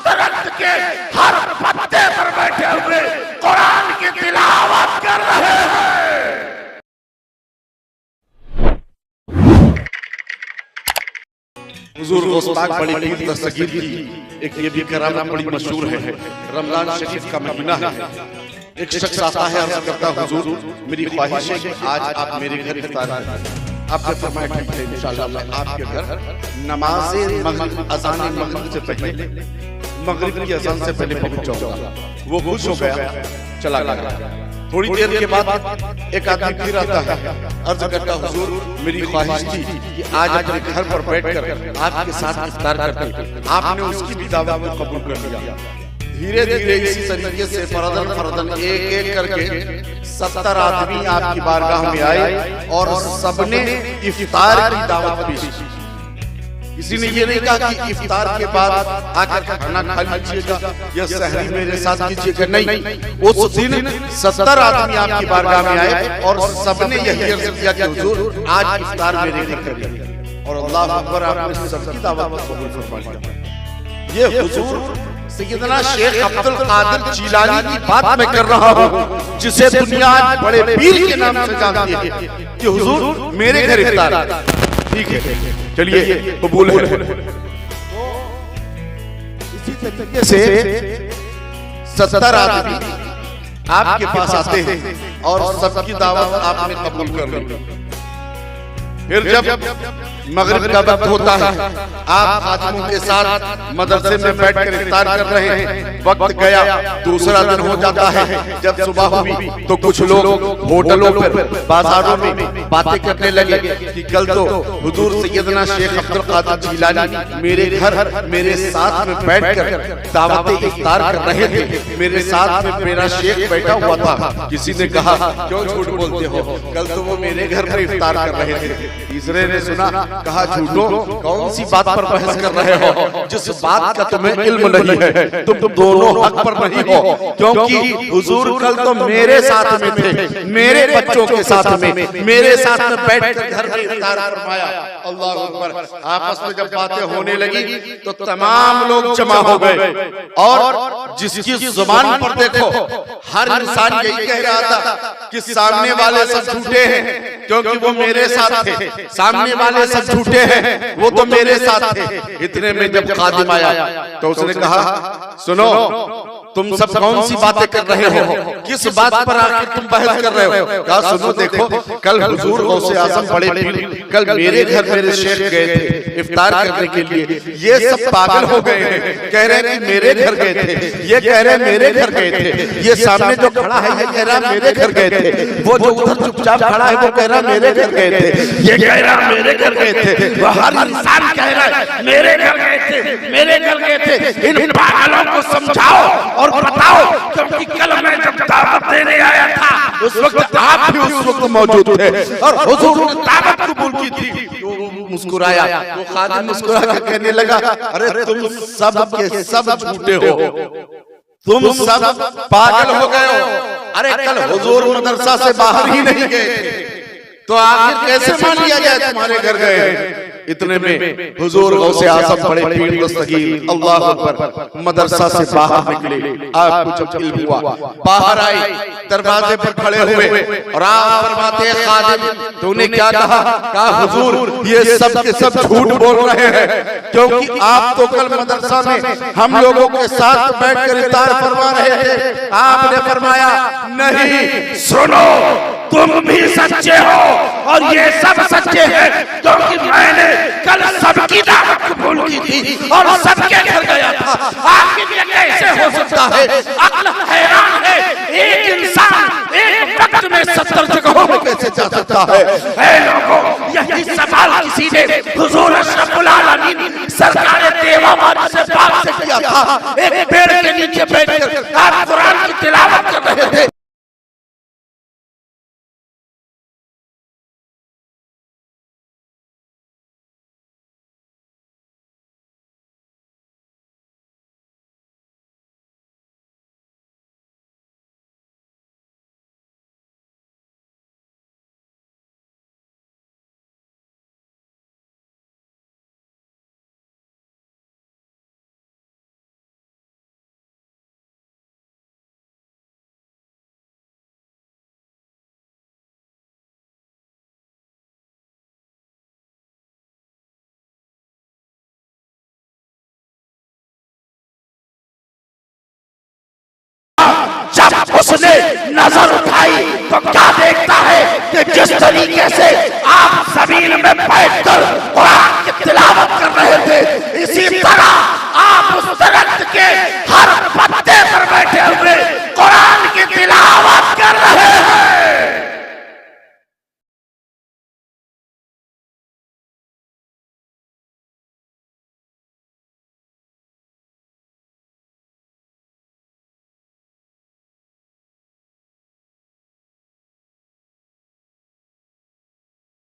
दरख्त के हर पत्ते पर बैठे हुए कुरान की तिलावत कर रहे हैं। हुजूर गौस पाक बड़ी पीर दस्तगीर की एक ये भी करामत बड़ी मशहूर है। रमजान शरीफ का महीना है। एक शख्स आता है, अर्ज करता हुजूर मेरी ख्वाहिश है कि आज आप मेरे घर इफ्तार करें। आपने फरमाया ठीक है, इंशाअल्लाह मैं आपके घर नमाज़े मगरिब अज़ान मगरिब से पहले मगरिब की अज़ान से पहले पहुंच जाऊंगा। वो खुश हो गया, चला गया। थोड़ी देर के बाद एक आदमी फिर आता है, अर्ज करता हुजूर मेरी ख्वाहिश थी कि आज अपने घर पर बैठकर आपके साथ इफ्तार करते। आपने उसकी भी दावत को कबूल कर लिया। धीरे धीरे इसी तरीके से फरदन फरदन एक एक करके 70 आदमी आपकी बारगाह में आए और सबने इफ्तार की दावत पेश की। किसी ने ये नहीं कहा कि इफ्तार के बाद आकर खाना खा लीजिएगा या सहरी मेरे साथ कीजिएगा, नहीं। उस दिन 70 आदमी आपकी बारगाह में आए और सबने यही अर्ज किया कि हुजूर आज इफ्तार मेरे घर करिए। और अल्लाह अकबर, आपने सबकी दावत को कबूल फरमा लिया। ये हुजूर सैयदना शेख अब्दुल कादिर जिलानी की बात मैं कर रहा हूँ, जिसे दुनिया आज बड़े पीर के नाम से जानती है कि हुजूर मेरे घर इफ्तार। ठीक है, चलिए कबूल है। इसी तरीके से 70 आदमी आपके पास आते हैं और सबकी दावत आपने कबूल कर ली। फिर जब मगरिब का वक्त होता है, आप खादिमों के साथ मदरसे में बैठकर इफ्तार कर रहे हैं। वक्त गया, दूसरा दिन हो जाता है। जब सुबह हुई तो कुछ लोग होटलों पर, बाजारों में बातें करने लगे कि कल तो हुजूर सैयदना शेख अब्दुल कादिर जिलानी मेरे घर मेरे साथ में बैठकर दावत इफ्तार कर रहे थे। मेरे साथ में मेरा शेख बैठा हुआ था। किसी ने कहा क्यों झूठ बोलते हो, कल तो वो मेरे घर में इफ्तार कर रहे थे। तीसरे ने सुना, कहा झूठो, कौन सी बात पर बहस कर रहे हो जिस बात का तुम्हें इल्म नहीं है। तुम दोनों हक पर नहीं हो, क्योंकि हुजूर कल तो मेरे साथ में थे, मेरे बच्चों के साथ में, मेरे साथ में बैठकर घर में इफ्तार फरमाया। अल्लाह अकबर। आपस में जब बातें होने लगी तो तमाम लोग जमा हो गए और जिसकी जुबान पर देखो हर इंसान यही कह रहा था कि सामने वाले सब झूठे हैं क्योंकि वो मेरे साथ थे, सामने वाले सब झूठे हैं वो तो मेरे साथ थे। इतने में जब खादिम आया तो उसने कहा सुनो, तुम सब कौन सी बातें कर रहे हो, किस बात पर आकर तुम बहस कर रहे हो। कहा सुनो देखो, कल हुजूर गौसे आजम बड़े पीर कल मेरे घर मेरे शेख गए थे इफ्तार करने के लिए। ये सब पागल हो गए हैं, कह रहे हैं कि मेरे घर गए थे, ये कह रहे हैं मेरे घर गए थे, ये सामने जो खड़ा है ये कह रहा है मेरे घर गए थे, वो जो उधर चुपचाप खड़ा है वो कह रहा है मेरे घर गए थे, ये कह रहा है मेरे घर गए थे। वो हर इंसान कह रहा है मेरे घर गए थे, मेरे घर गए थे। इन पागलों को समझाओ और बताओ, क्योंकि कल मैं जब दावत देने आया था उस वक्त आप भी उस वक्त मौजूद थे और हुजूर ने दावत कबूल की थी। तो मुस्कुराया, तो खादिम मुस्कुरा कर कहने लगा, अरे तुम सब के सब झूठे हो, तुम सब पागल हो गए हो। अरे कल हुजूर मदरसा से बाहर ही नहीं गए थे, तो आखिर कैसे मान लिया जाए तुम्हारे घर गए। इतने में हुजूर गौसे आजम बड़े पीर दस्तगीर अल्लाह अकबर मदरसा से बाहर निकले। आपको जब इल्म हुआ, बाहर आए, दरवाजे पर खड़े हुए और आप फरमाते हैं खादिम तूने क्या कहा। कहा हुजूर ये सब के सब झूठ बोल रहे हैं, क्योंकि आप तो कल मदरसा में हम लोगों के साथ बैठकर इफ्तार फरमा रहे थे। आपने फरमाया नहीं, सुनो तुम भी सच्चे हो और ये सब सच्चे हैं, क्योंकि मैंने कल सबकी दावत कबूल की थी और सबके घर गया था। आखिर ये कैसे हो सकता है, अक्ल हैरान है। एक इंसान एक वक्त में 70 जगहों में कैसे जा सकता है। ऐ लोगों, यही सवाल किसी ने हुजूर अशरफुल आलमीन सरकार देवाबाद से बात से किया था। एक पेड़ के नीचे बैठकर आप कुरान की तिलावत कर रहे थे। जब उसने नजर उठाई तो क्या देखता है कि जिस तरीके से आप जमीन में बैठकर कुरान